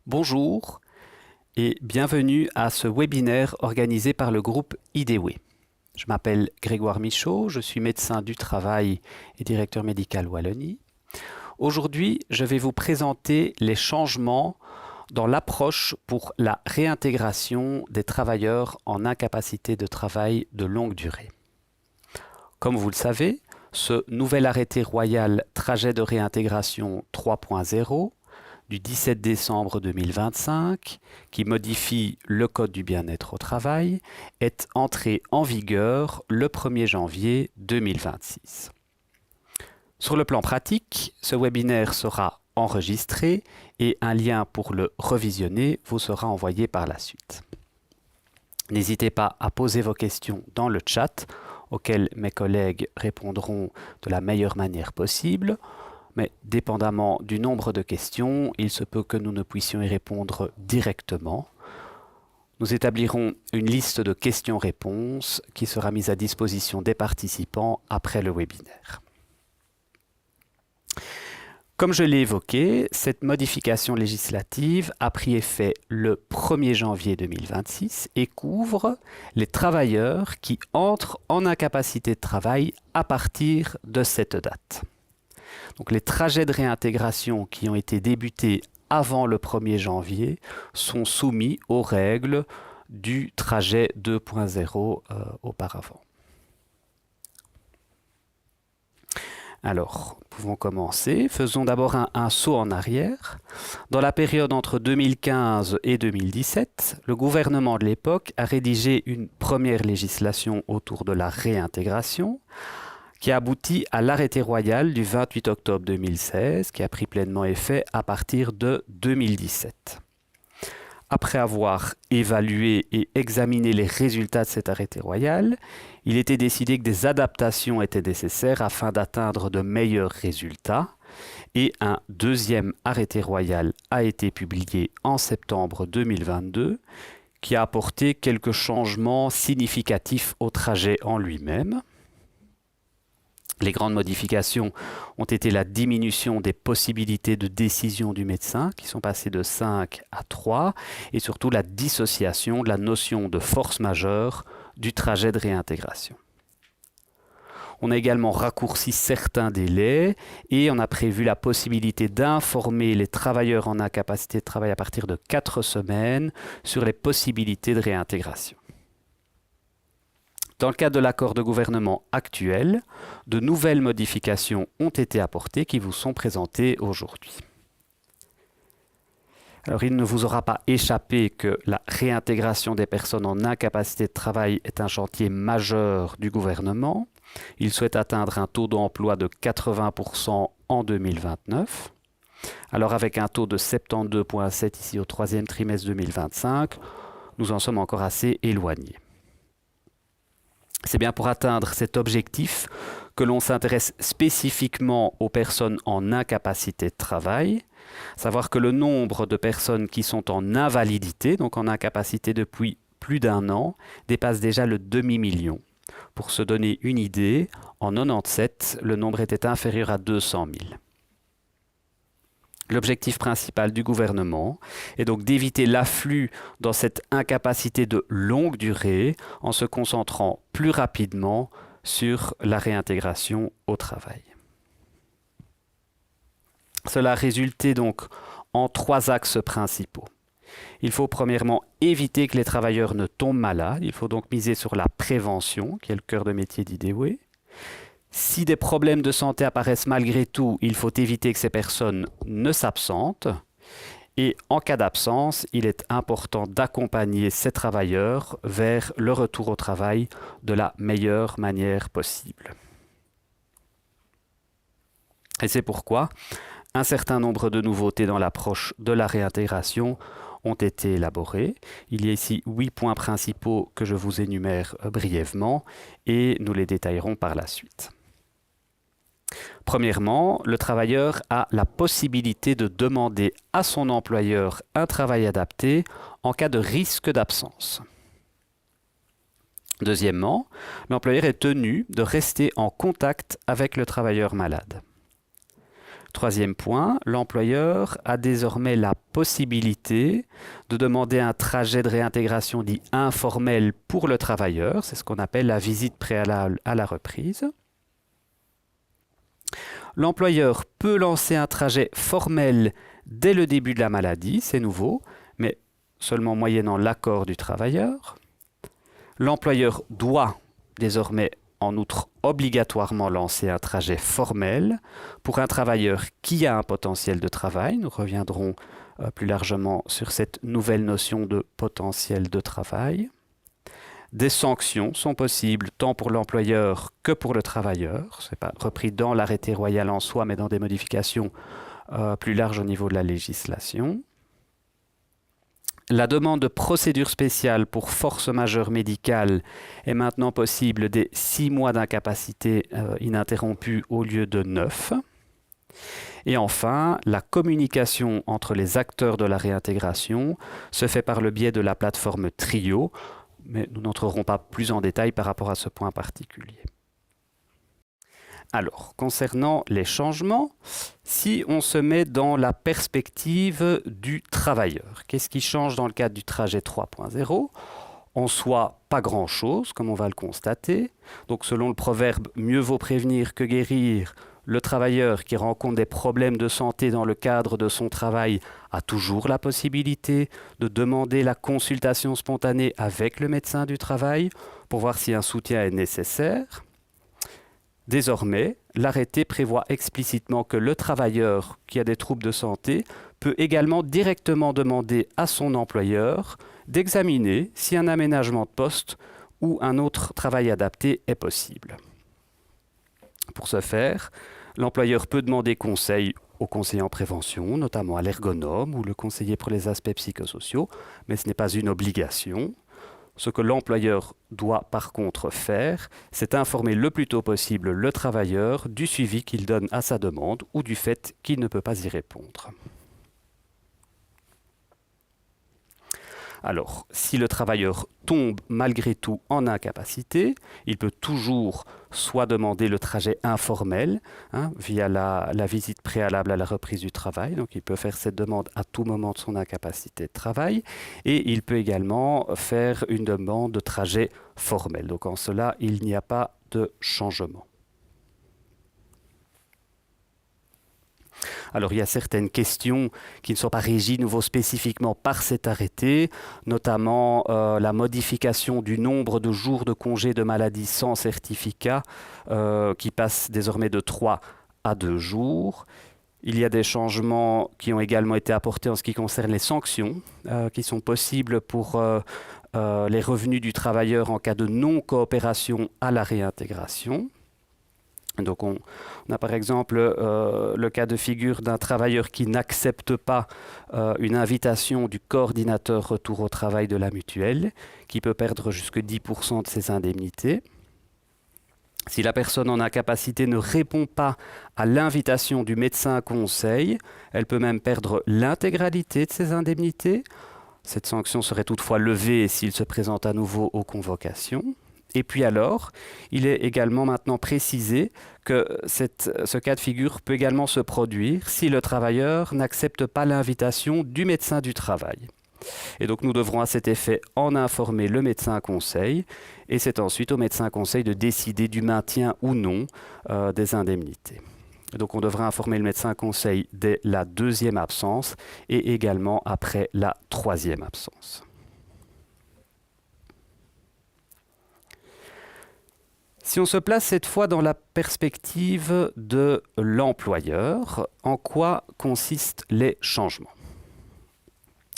Bonjour et bienvenue à ce webinaire organisé par le groupe IDEWE. Je m'appelle Grégoire Michaud, je suis médecin du travail et directeur médical Wallonie. Aujourd'hui, je vais vous présenter les changements dans l'approche pour la réintégration des travailleurs en incapacité de travail de longue durée. Comme vous le savez, ce nouvel arrêté royal trajet de réintégration 3.0 du 17 décembre 2025, qui modifie le Code du bien-être au travail, est entré en vigueur le 1er janvier 2026. Sur le plan pratique, ce webinaire sera enregistré et un lien pour le revisionner vous sera envoyé par la suite. N'hésitez pas à poser vos questions dans le chat, auxquelles mes collègues répondront de la meilleure manière possible. Mais dépendamment du nombre de questions, il se peut que nous ne puissions y répondre directement. Nous établirons une liste de questions-réponses qui sera mise à disposition des participants après le webinaire. Comme je l'ai évoqué, cette modification législative a pris effet le 1er janvier 2026 et couvre les travailleurs qui entrent en incapacité de travail à partir de cette date. Donc les trajets de réintégration qui ont été débutés avant le 1er janvier sont soumis aux règles du trajet 2.0 auparavant. Alors, nous pouvons commencer. Faisons d'abord un saut en arrière. Dans la période entre 2015 et 2017, le gouvernement de l'époque a rédigé une première législation autour de la réintégration, qui a abouti à l'arrêté royal du 28 octobre 2016, qui a pris pleinement effet à partir de 2017. Après avoir évalué et examiné les résultats de cet arrêté royal, il était décidé que des adaptations étaient nécessaires afin d'atteindre de meilleurs résultats, et un deuxième arrêté royal a été publié en septembre 2022, qui a apporté quelques changements significatifs au trajet en lui-même. Les grandes modifications ont été la diminution des possibilités de décision du médecin, qui sont passées de 5 à 3, et surtout la dissociation de la notion de force majeure du trajet de réintégration. On a également raccourci certains délais et on a prévu la possibilité d'informer les travailleurs en incapacité de travail à partir de 4 semaines sur les possibilités de réintégration. Dans le cadre de l'accord de gouvernement actuel, de nouvelles modifications ont été apportées qui vous sont présentées aujourd'hui. Alors, il ne vous aura pas échappé que la réintégration des personnes en incapacité de travail est un chantier majeur du gouvernement. Il souhaite atteindre un taux d'emploi de 80% en 2029. Alors, avec un taux de 72,7 ici au troisième trimestre 2025, nous en sommes encore assez éloignés. C'est bien pour atteindre cet objectif que l'on s'intéresse spécifiquement aux personnes en incapacité de travail, savoir que le nombre de personnes qui sont en invalidité, donc en incapacité depuis plus d'un an, dépasse déjà le demi-million. Pour se donner une idée, en 1997, le nombre était inférieur à 200 000. L'objectif principal du gouvernement est donc d'éviter l'afflux dans cette incapacité de longue durée en se concentrant plus rapidement sur la réintégration au travail. Cela a résulté donc en 3 axes principaux. Il faut premièrement éviter que les travailleurs ne tombent malades. Il faut donc miser sur la prévention, qui est le cœur de métier d'IDEWE. Si des problèmes de santé apparaissent malgré tout, il faut éviter que ces personnes ne s'absentent. Et en cas d'absence, il est important d'accompagner ces travailleurs vers le retour au travail de la meilleure manière possible. Et c'est pourquoi un certain nombre de nouveautés dans l'approche de la réintégration ont été élaborées. Il y a ici 8 points principaux que je vous énumère brièvement et nous les détaillerons par la suite. Premièrement, le travailleur a la possibilité de demander à son employeur un travail adapté en cas de risque d'absence. Deuxièmement, l'employeur est tenu de rester en contact avec le travailleur malade. Troisième point, l'employeur a désormais la possibilité de demander un trajet de réintégration dit informel pour le travailleur. C'est ce qu'on appelle la visite préalable à la reprise. L'employeur peut lancer un trajet formel dès le début de la maladie, c'est nouveau, mais seulement moyennant l'accord du travailleur. L'employeur doit désormais en outre obligatoirement lancer un trajet formel pour un travailleur qui a un potentiel de travail. Nous reviendrons plus largement sur cette nouvelle notion de potentiel de travail. Des sanctions sont possibles tant pour l'employeur que pour le travailleur. Ce n'est pas repris dans l'arrêté royal en soi, mais dans des modifications plus larges au niveau de la législation. La demande de procédure spéciale pour force majeure médicale est maintenant possible dès 6 mois d'incapacité ininterrompue au lieu de 9. Et enfin, la communication entre les acteurs de la réintégration se fait par le biais de la plateforme Trio, mais nous n'entrerons pas plus en détail par rapport à ce point particulier. Alors, concernant les changements, si on se met dans la perspective du travailleur, qu'est-ce qui change dans le cadre du trajet 3.0 ? En soi, pas grand-chose, comme on va le constater. Donc, selon le proverbe « mieux vaut prévenir que guérir », le travailleur qui rencontre des problèmes de santé dans le cadre de son travail a toujours la possibilité de demander la consultation spontanée avec le médecin du travail pour voir si un soutien est nécessaire. Désormais, l'arrêté prévoit explicitement que le travailleur qui a des troubles de santé peut également directement demander à son employeur d'examiner si un aménagement de poste ou un autre travail adapté est possible. Pour ce faire, l'employeur peut demander conseil au conseiller en prévention, notamment à l'ergonome ou le conseiller pour les aspects psychosociaux, mais ce n'est pas une obligation. Ce que l'employeur doit par contre faire, c'est informer le plus tôt possible le travailleur du suivi qu'il donne à sa demande ou du fait qu'il ne peut pas y répondre. Alors, si le travailleur tombe malgré tout en incapacité, il peut toujours soit demander le trajet informel via la visite préalable à la reprise du travail. Donc, il peut faire cette demande à tout moment de son incapacité de travail. Et il peut également faire une demande de trajet formel. Donc, en cela, il n'y a pas de changement. Alors, il y a certaines questions qui ne sont pas régies nouveau spécifiquement par cet arrêté, notamment la modification du nombre de jours de congé de maladie sans certificat, qui passe désormais de 3 à 2 jours. Il y a des changements qui ont également été apportés en ce qui concerne les sanctions, qui sont possibles pour les revenus du travailleur en cas de non-coopération à la réintégration. Donc on a par exemple le cas de figure d'un travailleur qui n'accepte pas une invitation du coordinateur retour au travail de la mutuelle, qui peut perdre jusque 10% de ses indemnités. Si la personne en incapacité ne répond pas à l'invitation du médecin conseil, elle peut même perdre l'intégralité de ses indemnités. Cette sanction serait toutefois levée s'il se présente à nouveau aux convocations. Et puis alors, il est également maintenant précisé que ce cas de figure peut également se produire si le travailleur n'accepte pas l'invitation du médecin du travail. Et donc nous devrons à cet effet en informer le médecin conseil et c'est ensuite au médecin conseil de décider du maintien ou non des indemnités. Et donc on devra informer le médecin conseil dès la 2e absence et également après la 3e absence. Si on se place cette fois dans la perspective de l'employeur, en quoi consistent les changements ?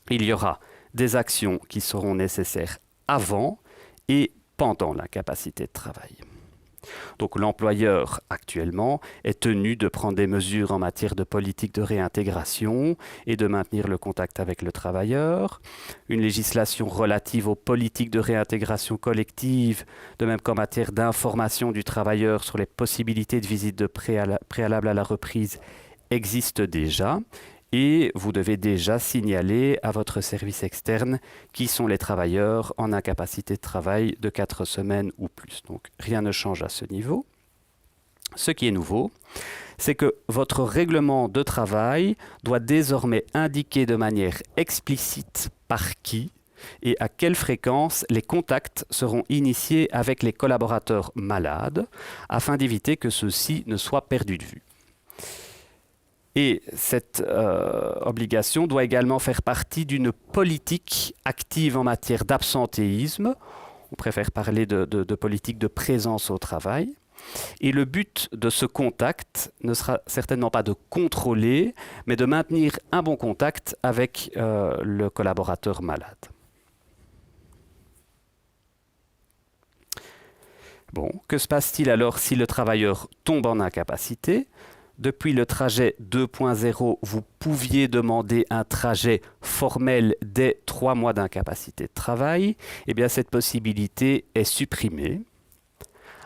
Il y aura des actions qui seront nécessaires avant et pendant l'incapacité de travail. Donc l'employeur actuellement est tenu de prendre des mesures en matière de politique de réintégration et de maintenir le contact avec le travailleur. Une législation relative aux politiques de réintégration collective, de même qu'en matière d'information du travailleur sur les possibilités de visite de préalable à la reprise existe déjà. Et vous devez déjà signaler à votre service externe qui sont les travailleurs en incapacité de travail de 4 semaines ou plus. Donc rien ne change à ce niveau. Ce qui est nouveau, c'est que votre règlement de travail doit désormais indiquer de manière explicite par qui et à quelle fréquence les contacts seront initiés avec les collaborateurs malades afin d'éviter que ceux-ci ne soient perdus de vue. Et cette obligation doit également faire partie d'une politique active en matière d'absentéisme. On préfère parler de politique de présence au travail. Et le but de ce contact ne sera certainement pas de contrôler, mais de maintenir un bon contact avec le collaborateur malade. Bon, que se passe-t-il alors si le travailleur tombe en incapacité ? Depuis le trajet 2.0, vous pouviez demander un trajet formel dès 3 mois d'incapacité de travail. Eh bien, cette possibilité est supprimée.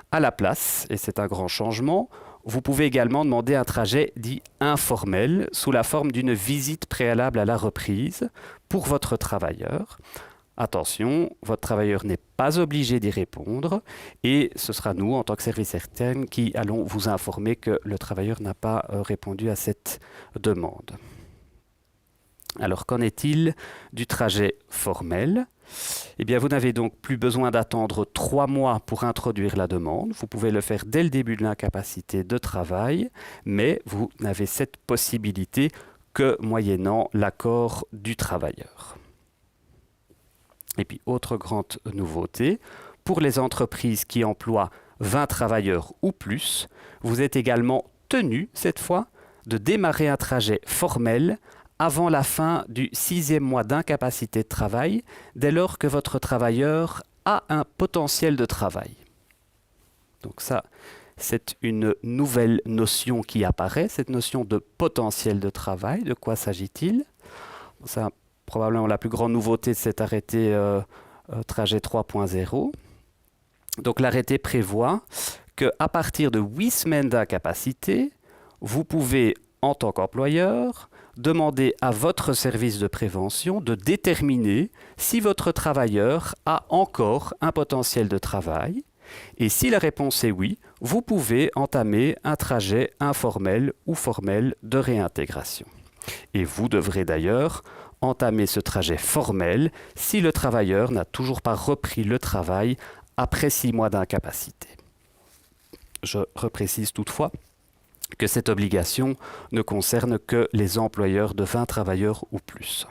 À la place, et c'est un grand changement, vous pouvez également demander un trajet dit informel sous la forme d'une visite préalable à la reprise pour votre travailleur. Attention, votre travailleur n'est pas obligé d'y répondre et ce sera nous, en tant que service externe, qui allons vous informer que le travailleur n'a pas répondu à cette demande. Alors, qu'en est-il du trajet formel ? Eh bien, vous n'avez donc plus besoin d'attendre 3 mois pour introduire la demande. Vous pouvez le faire dès le début de l'incapacité de travail, mais vous n'avez cette possibilité que moyennant l'accord du travailleur. Et puis, autre grande nouveauté, pour les entreprises qui emploient 20 travailleurs ou plus, vous êtes également tenu, cette fois, de démarrer un trajet formel avant la fin du 6e mois d'incapacité de travail, dès lors que votre travailleur a un potentiel de travail. Donc ça, c'est une nouvelle notion qui apparaît, cette notion de potentiel de travail. De quoi s'agit-il ? C'est probablement la plus grande nouveauté de cet arrêté trajet 3.0. Donc l'arrêté prévoit qu'à partir de 8 semaines d'incapacité, vous pouvez, en tant qu'employeur, demander à votre service de prévention de déterminer si votre travailleur a encore un potentiel de travail. Et si la réponse est oui, vous pouvez entamer un trajet informel ou formel de réintégration. Et vous devrez d'ailleurs entamer ce trajet formel si le travailleur n'a toujours pas repris le travail après 6 mois d'incapacité. Je reprécise toutefois que cette obligation ne concerne que les employeurs de 20 travailleurs ou plus.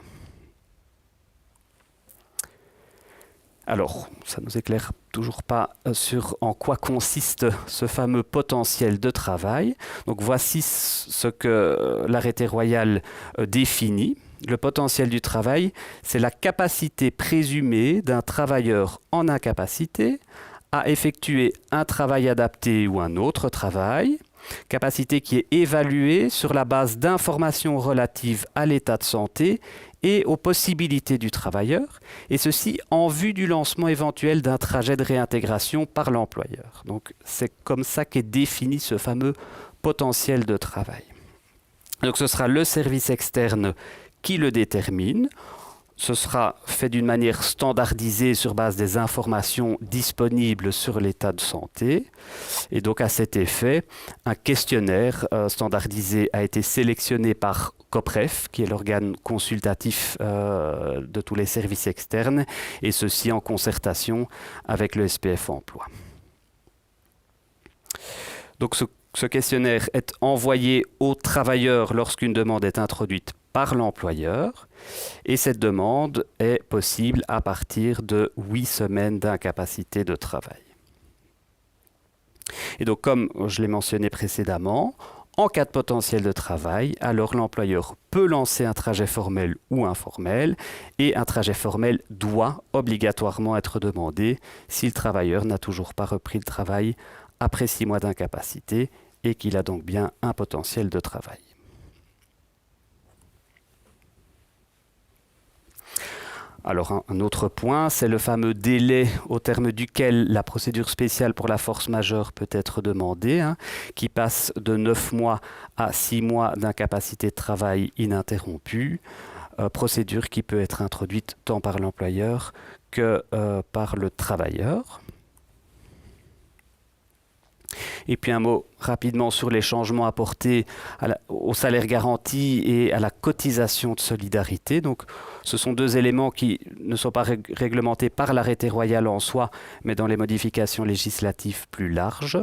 Alors, ça ne nous éclaire toujours pas sur en quoi consiste ce fameux potentiel de travail. Donc voici ce que l'arrêté royal définit. Le potentiel du travail, c'est la capacité présumée d'un travailleur en incapacité à effectuer un travail adapté ou un autre travail, capacité qui est évaluée sur la base d'informations relatives à l'état de santé et aux possibilités du travailleur, et ceci en vue du lancement éventuel d'un trajet de réintégration par l'employeur. Donc c'est comme ça qu'est défini ce fameux potentiel de travail. Donc ce sera le service externe qui le détermine. Ce sera fait d'une manière standardisée sur base des informations disponibles sur l'état de santé. Et donc à cet effet, un questionnaire standardisé a été sélectionné par COPREF, qui est l'organe consultatif de tous les services externes, et ceci en concertation avec le SPF Emploi. Donc ce questionnaire est envoyé aux travailleurs lorsqu'une demande est introduite par l'employeur, et cette demande est possible à partir de 8 semaines d'incapacité de travail. Et donc, comme je l'ai mentionné précédemment, en cas de potentiel de travail, alors l'employeur peut lancer un trajet formel ou informel, et un trajet formel doit obligatoirement être demandé si le travailleur n'a toujours pas repris le travail après 6 mois d'incapacité et qu'il a donc bien un potentiel de travail. Alors un autre point, c'est le fameux délai au terme duquel la procédure spéciale pour la force majeure peut être demandée, qui passe de 9 mois à 6 mois d'incapacité de travail ininterrompue, procédure qui peut être introduite tant par l'employeur que par le travailleur. Et puis un mot rapidement sur les changements apportés au salaire garanti et à la cotisation de solidarité. Donc, ce sont deux éléments qui ne sont pas réglementés par l'arrêté royal en soi, mais dans les modifications législatives plus larges.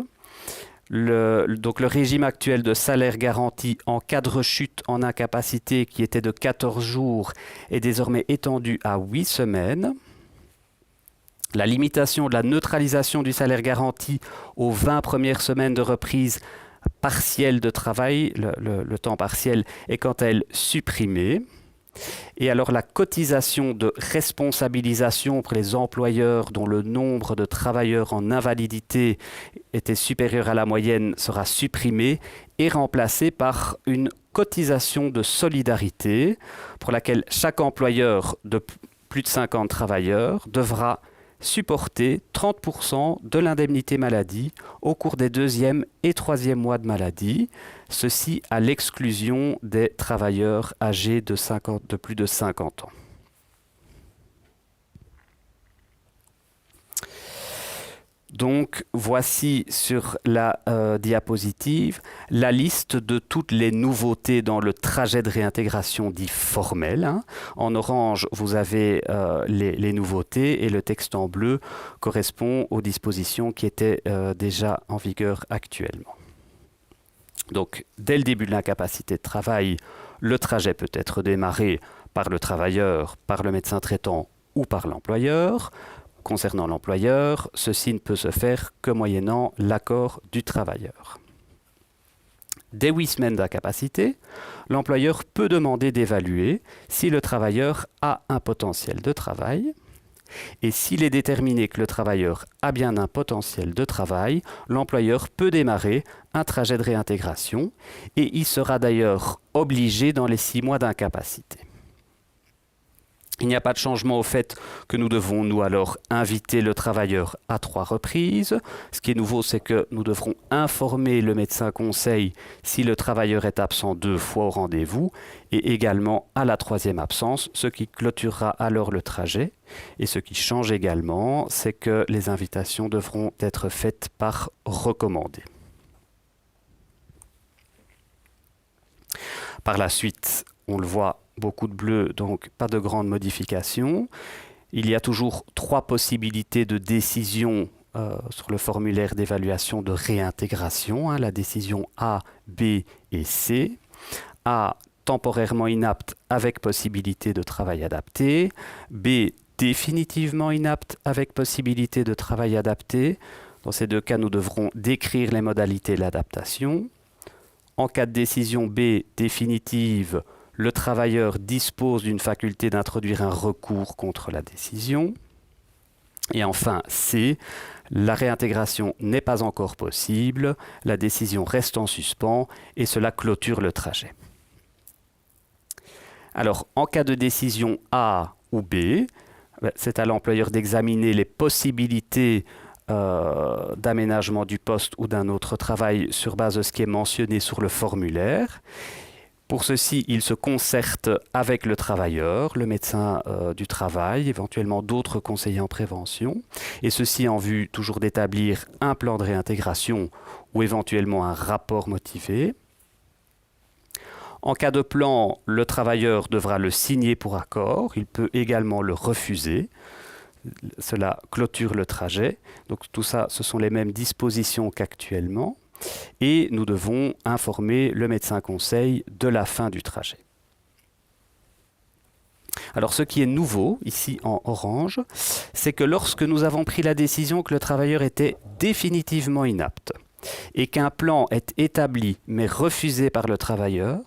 Donc le régime actuel de salaire garanti en cas de rechute en incapacité qui était de 14 jours est désormais étendu à 8 semaines. La limitation de la neutralisation du salaire garanti aux 20 premières semaines de reprise partielle de travail, le temps partiel, est quant à elle supprimée. Et alors la cotisation de responsabilisation pour les employeurs dont le nombre de travailleurs en invalidité était supérieur à la moyenne sera supprimée et remplacée par une cotisation de solidarité pour laquelle chaque employeur de plus de 50 travailleurs devra supporter 30% de l'indemnité maladie au cours des 2e et 3e mois de maladie, ceci à l'exclusion des travailleurs âgés de plus de 50 ans. Donc, voici sur la diapositive la liste de toutes les nouveautés dans le trajet de réintégration dit formel. En orange, vous avez les nouveautés et le texte en bleu correspond aux dispositions qui étaient déjà en vigueur actuellement. Donc, dès le début de l'incapacité de travail, le trajet peut être démarré par le travailleur, par le médecin traitant ou par l'employeur. Concernant l'employeur, ceci ne peut se faire que moyennant l'accord du travailleur. Dès 8 semaines d'incapacité, l'employeur peut demander d'évaluer si le travailleur a un potentiel de travail. Et s'il est déterminé que le travailleur a bien un potentiel de travail, l'employeur peut démarrer un trajet de réintégration et il sera d'ailleurs obligé dans les 6 mois d'incapacité. Il n'y a pas de changement au fait que nous devons, nous, alors, inviter le travailleur à 3 reprises. Ce qui est nouveau, c'est que nous devrons informer le médecin conseil si le travailleur est absent 2 fois au rendez-vous et également à la 3e absence, ce qui clôturera alors le trajet. Et ce qui change également, c'est que les invitations devront être faites par recommandé. Par la suite, on le voit, beaucoup de bleu, donc pas de grandes modifications. Il y a toujours 3 possibilités de décision sur le formulaire d'évaluation de réintégration. La décision A, B et C. A, temporairement inapte avec possibilité de travail adapté. B, définitivement inapte avec possibilité de travail adapté. Dans ces 2 cas, nous devrons décrire les modalités de l'adaptation. En cas de décision B, définitive, le travailleur dispose d'une faculté d'introduire un recours contre la décision. Et enfin, C, la réintégration n'est pas encore possible, la décision reste en suspens et cela clôture le trajet. Alors, en cas de décision A ou B, c'est à l'employeur d'examiner les possibilités d'aménagement du poste ou d'un autre travail sur base de ce qui est mentionné sur le formulaire. Pour ceci, il se concerte avec le travailleur, le médecin du travail, éventuellement d'autres conseillers en prévention, et ceci en vue toujours d'établir un plan de réintégration ou éventuellement un rapport motivé. En cas de plan, le travailleur devra le signer pour accord, il peut également le refuser. Cela clôture le trajet. Donc tout ça, ce sont les mêmes dispositions qu'actuellement. Et nous devons informer le médecin conseil de la fin du trajet. Alors ce qui est nouveau, ici en orange, c'est que lorsque nous avons pris la décision que le travailleur était définitivement inapte et qu'un plan est établi mais refusé par le travailleur,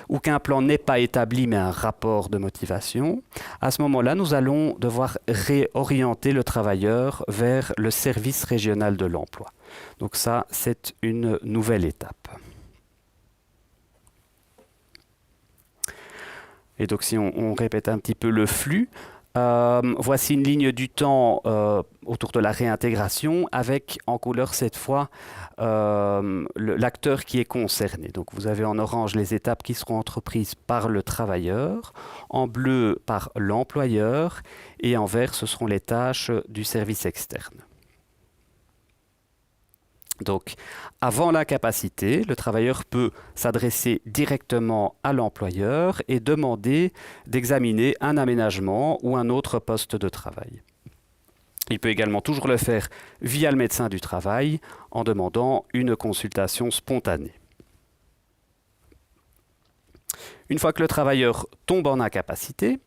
ou qu'un plan n'est pas établi mais un rapport de motivation, à ce moment-là, nous allons devoir réorienter le travailleur vers le service régional de l'emploi. Donc ça, c'est une nouvelle étape. Et donc si on répète un petit peu le flux, voici une ligne du temps autour de la réintégration avec en couleur cette fois l'acteur qui est concerné. Donc vous avez en orange les étapes qui seront entreprises par le travailleur, en bleu par l'employeur et en vert ce seront les tâches du service externe. Donc, avant l'incapacité, le travailleur peut s'adresser directement à l'employeur et demander d'examiner un aménagement ou un autre poste de travail. Il peut également toujours le faire via le médecin du travail en demandant une consultation spontanée. Une fois que le travailleur tombe en incapacité,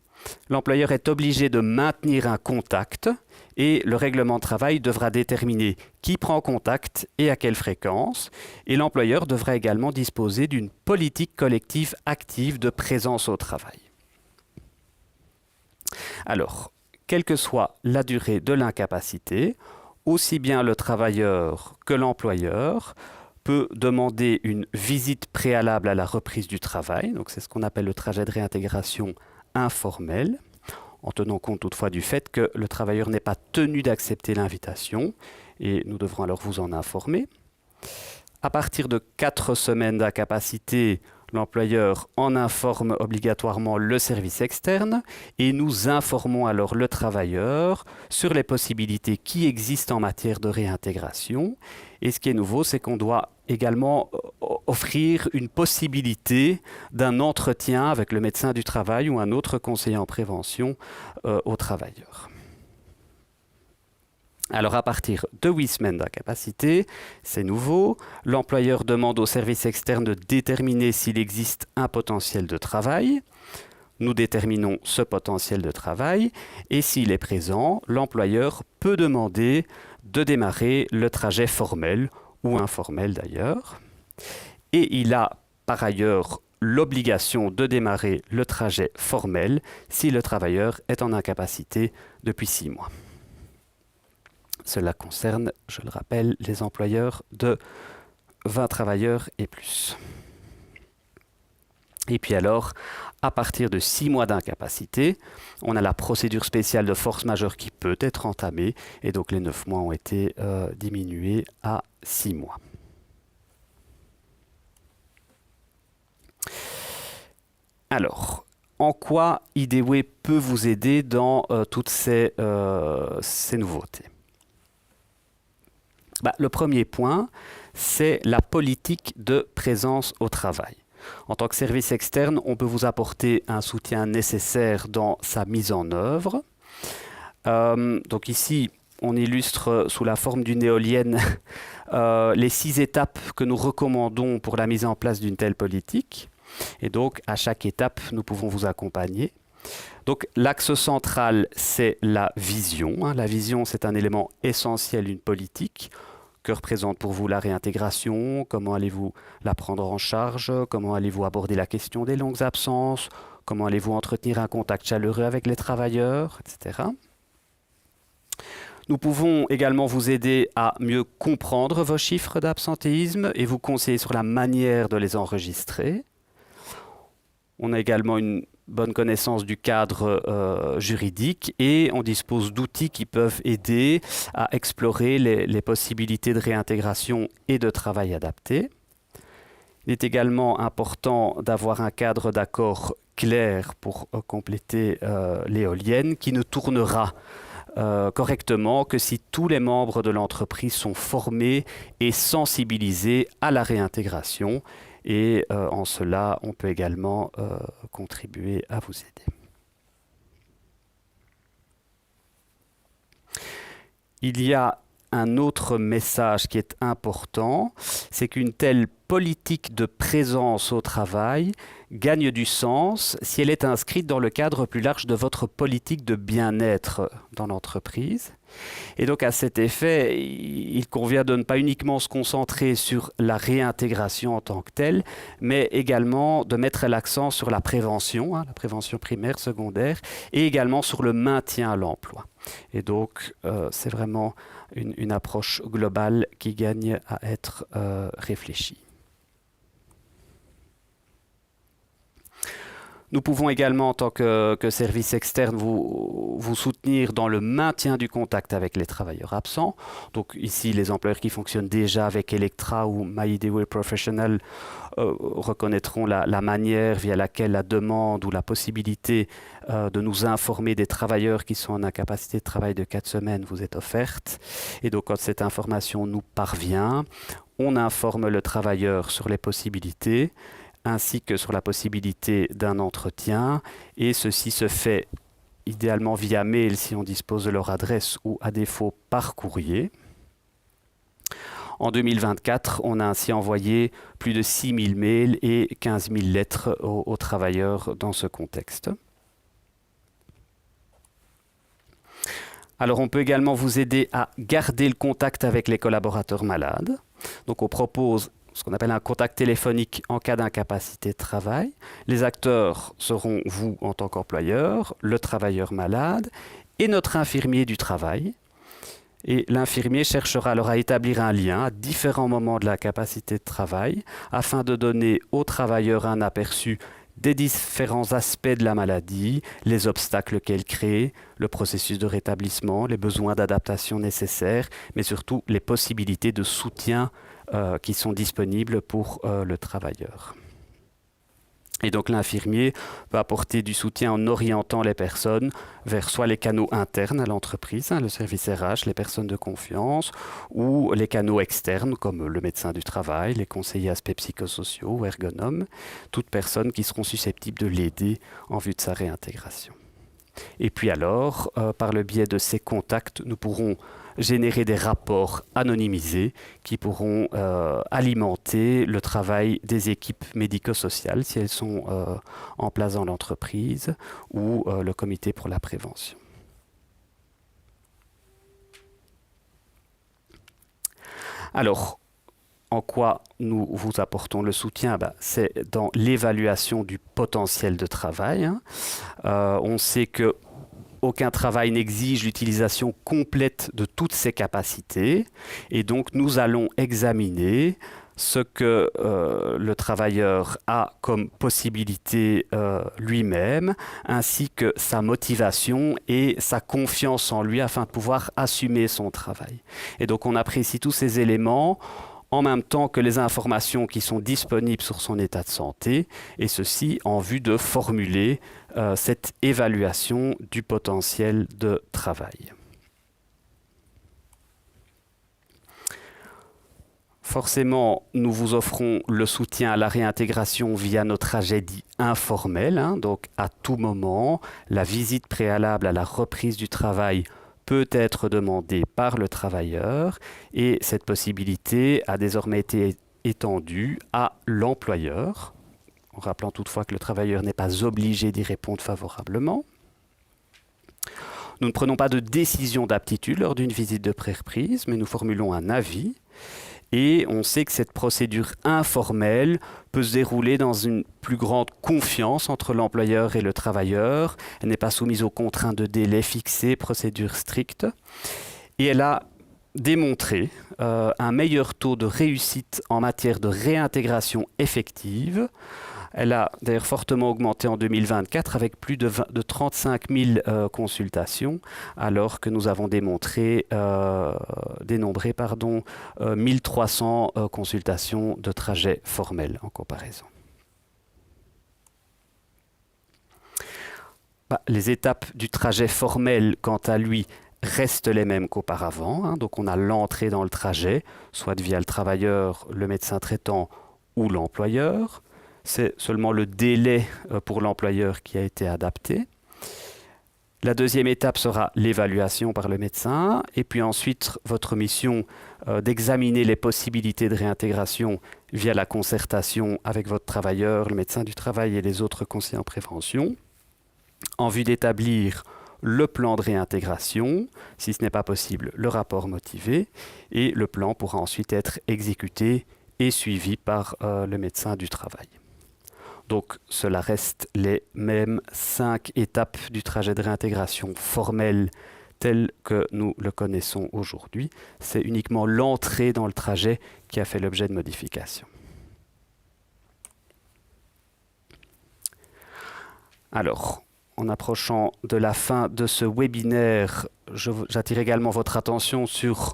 l'employeur est obligé de maintenir un contact et le règlement de travail devra déterminer qui prend contact et à quelle fréquence. Et l'employeur devra également disposer d'une politique collective active de présence au travail. Alors, quelle que soit la durée de l'incapacité, aussi bien le travailleur que l'employeur peut demander une visite préalable à la reprise du travail. Donc c'est ce qu'on appelle le trajet de réintégration informel, en tenant compte toutefois du fait que le travailleur n'est pas tenu d'accepter l'invitation, et nous devrons alors vous en informer. À partir de 4 semaines d'incapacité, l'employeur en informe obligatoirement le service externe et nous informons alors le travailleur sur les possibilités qui existent en matière de réintégration. Et ce qui est nouveau, c'est qu'on doit également offrir une possibilité d'un entretien avec le médecin du travail ou un autre conseiller en prévention au travailleur. Alors à partir de 8 semaines d'incapacité, c'est nouveau, l'employeur demande au service externe de déterminer s'il existe un potentiel de travail. Nous déterminons ce potentiel de travail et s'il est présent, l'employeur peut demander de démarrer le trajet formel ou informel d'ailleurs. Et il a par ailleurs l'obligation de démarrer le trajet formel si le travailleur est en incapacité depuis 6 mois. Cela concerne, je le rappelle, les employeurs de 20 travailleurs et plus. Et puis alors, à partir de 6 mois d'incapacité, on a la procédure spéciale de force majeure qui peut être entamée, et donc les 9 mois ont été diminués à 6 mois. Alors, en quoi IDEWE peut vous aider dans toutes ces nouveautés ? Le premier point, c'est la politique de présence au travail. En tant que service externe, on peut vous apporter un soutien nécessaire dans sa mise en œuvre. Donc ici, on illustre sous la forme d'une éolienne les 6 étapes que nous recommandons pour la mise en place d'une telle politique. Et donc, à chaque étape, nous pouvons vous accompagner. Donc, l'axe central, c'est la vision. La vision, c'est un élément essentiel d'une politique. Que représente pour vous la réintégration? Comment allez-vous la prendre en charge? Comment allez-vous aborder la question des longues absences? Comment allez-vous entretenir un contact chaleureux avec les travailleurs, etc. Nous pouvons également vous aider à mieux comprendre vos chiffres d'absentéisme et vous conseiller sur la manière de les enregistrer. On a également une bonne connaissance du cadre juridique et on dispose d'outils qui peuvent aider à explorer les possibilités de réintégration et de travail adapté. Il est également important d'avoir un cadre d'accord clair pour compléter l'éolienne qui ne tournera correctement que si tous les membres de l'entreprise sont formés et sensibilisés à la réintégration. Et en cela, on peut également contribuer à vous aider. Il y a un autre message qui est important, c'est qu'une telle politique de présence au travail gagne du sens si elle est inscrite dans le cadre plus large de votre politique de bien-être dans l'entreprise. Et donc à cet effet, il convient de ne pas uniquement se concentrer sur la réintégration en tant que telle, mais également de mettre l'accent sur la prévention primaire, secondaire, et également sur le maintien à l'emploi. Et donc c'est vraiment une approche globale qui gagne à être réfléchie. Nous pouvons également, en tant que service externe, vous soutenir dans le maintien du contact avec les travailleurs absents. Donc ici, les employeurs qui fonctionnent déjà avec Electra ou MyIDEWAY Professional reconnaîtront la manière via laquelle la demande ou la possibilité de nous informer des travailleurs qui sont en incapacité de travail de 4 semaines vous est offerte. Et donc, quand cette information nous parvient, on informe le travailleur sur les possibilités, ainsi que sur la possibilité d'un entretien, et ceci se fait idéalement via mail si on dispose de leur adresse ou à défaut par courrier. En 2024, on a ainsi envoyé plus de 6 000 mails et 15 000 lettres aux travailleurs dans ce contexte. Alors on peut également vous aider à garder le contact avec les collaborateurs malades. Donc on propose ce qu'on appelle un contact téléphonique en cas d'incapacité de travail. Les acteurs seront vous en tant qu'employeur, le travailleur malade et notre infirmier du travail. Et l'infirmier cherchera alors à établir un lien à différents moments de la capacité de travail afin de donner au travailleur un aperçu des différents aspects de la maladie, les obstacles qu'elle crée, le processus de rétablissement, les besoins d'adaptation nécessaires, mais surtout les possibilités de soutien qui sont disponibles pour le travailleur. Et donc l'infirmier peut apporter du soutien en orientant les personnes vers soit les canaux internes à l'entreprise, le service RH, les personnes de confiance, ou les canaux externes comme le médecin du travail, les conseillers aspects psychosociaux ou ergonomes, toutes personnes qui seront susceptibles de l'aider en vue de sa réintégration. Et puis alors, par le biais de ces contacts, nous pourrons générer des rapports anonymisés qui pourront alimenter le travail des équipes médico-sociales si elles sont en place dans l'entreprise ou le comité pour la prévention. Alors, en quoi nous vous apportons le soutien? C'est dans l'évaluation du potentiel de travail. On sait que aucun travail n'exige l'utilisation complète de toutes ses capacités et donc nous allons examiner ce que le travailleur a comme possibilité lui-même, ainsi que sa motivation et sa confiance en lui afin de pouvoir assumer son travail. Et donc on apprécie tous ces éléments en même temps que les informations qui sont disponibles sur son état de santé, et ceci en vue de formuler cette évaluation du potentiel de travail. Forcément, nous vous offrons le soutien à la réintégration via nos trajets dits informels, donc à tout moment, la visite préalable à la reprise du travail peut être demandée par le travailleur et cette possibilité a désormais été étendue à l'employeur, en rappelant toutefois que le travailleur n'est pas obligé d'y répondre favorablement. Nous ne prenons pas de décision d'aptitude lors d'une visite de pré-reprise, mais nous formulons un avis. Et on sait que cette procédure informelle peut se dérouler dans une plus grande confiance entre l'employeur et le travailleur. Elle n'est pas soumise aux contraintes de délai fixées, procédure stricte. Et elle a démontré un meilleur taux de réussite en matière de réintégration effective. Elle a d'ailleurs fortement augmenté en 2024 avec plus de 35 000 consultations, alors que nous avons dénombré 1300 consultations de trajets formels en comparaison. Les étapes du trajet formel, quant à lui, restent les mêmes qu'auparavant. Donc on a l'entrée dans le trajet, soit via le travailleur, le médecin traitant ou l'employeur. C'est seulement le délai pour l'employeur qui a été adapté. La deuxième étape sera l'évaluation par le médecin et puis ensuite votre mission d'examiner les possibilités de réintégration via la concertation avec votre travailleur, le médecin du travail et les autres conseillers en prévention en vue d'établir le plan de réintégration, si ce n'est pas possible, le rapport motivé et le plan pourra ensuite être exécuté et suivi par le médecin du travail. Donc, cela reste les mêmes 5 étapes du trajet de réintégration formel tel que nous le connaissons aujourd'hui. C'est uniquement l'entrée dans le trajet qui a fait l'objet de modifications. Alors, en approchant de la fin de ce webinaire, j'attire également votre attention sur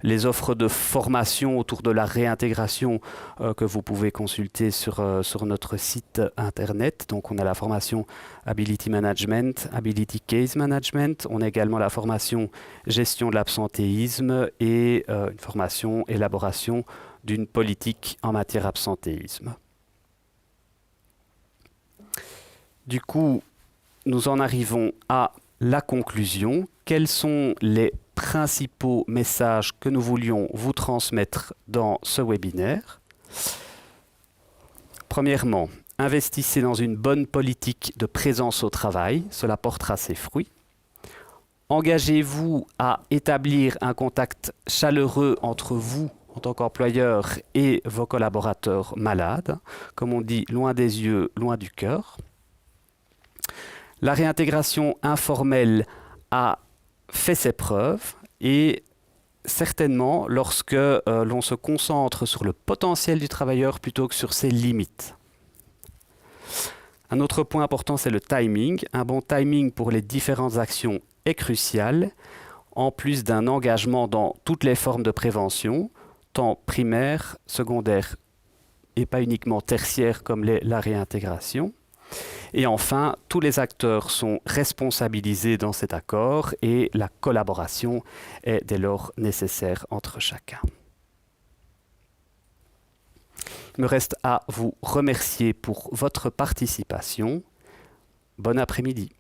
les offres de formation autour de la réintégration que vous pouvez consulter sur notre site internet. Donc on a la formation Ability Management, Ability Case Management. On a également la formation Gestion de l'absentéisme et une formation élaboration d'une politique en matière absentéisme. Du coup, nous en arrivons à la conclusion. Quels sont les principaux messages que nous voulions vous transmettre dans ce webinaire? Premièrement, investissez dans une bonne politique de présence au travail, cela portera ses fruits. Engagez-vous à établir un contact chaleureux entre vous, en tant qu'employeur, et vos collaborateurs malades. Comme on dit, loin des yeux, loin du cœur. La réintégration informelle a fait ses preuves et certainement lorsque l'on se concentre sur le potentiel du travailleur plutôt que sur ses limites. Un autre point important, c'est le timing. Un bon timing pour les différentes actions est crucial, en plus d'un engagement dans toutes les formes de prévention, tant primaire, secondaire et pas uniquement tertiaire comme la réintégration. Et enfin, tous les acteurs sont responsabilisés dans cet accord et la collaboration est dès lors nécessaire entre chacun. Il me reste à vous remercier pour votre participation. Bon après-midi.